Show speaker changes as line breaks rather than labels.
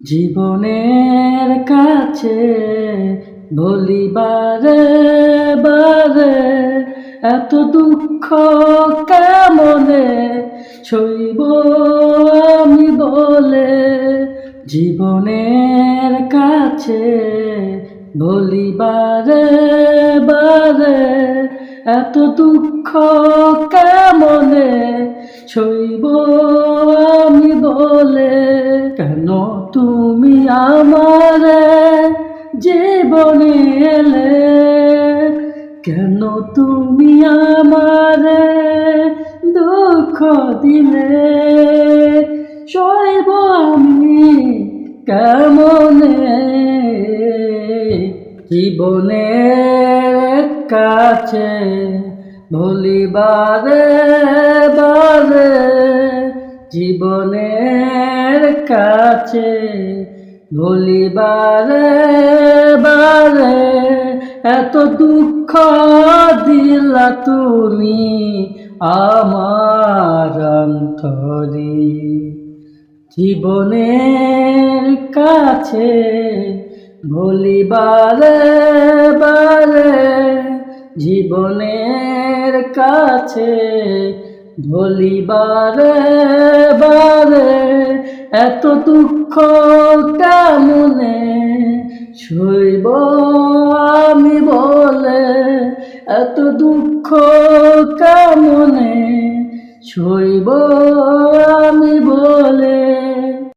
জীবনের কাছে বলি বারে বারে, এত দুঃখ কেমনে সইব আমি বলে। জীবনের কাছে বলি বারে বারে, এত দুঃখ কেমনে সইব আমি বলে। কেন তুমি আমারে জীবনে এলে, কেন তুমি আমারে দুঃখ দিলে, সইব আমি কেমনে। জীবনের কাছে বলি বারে বারে, জীবনের কাছে বলি বারে বারে, এত দুঃখ দিলা তুমি আমার অন্তরে। জীবনের কাছে বলি বারে বারে, জীবনের কাছে বলি বারে বারে, এত দুঃখ কেমনে সইব আমি বলে। এত দুঃখ কেমনে সইব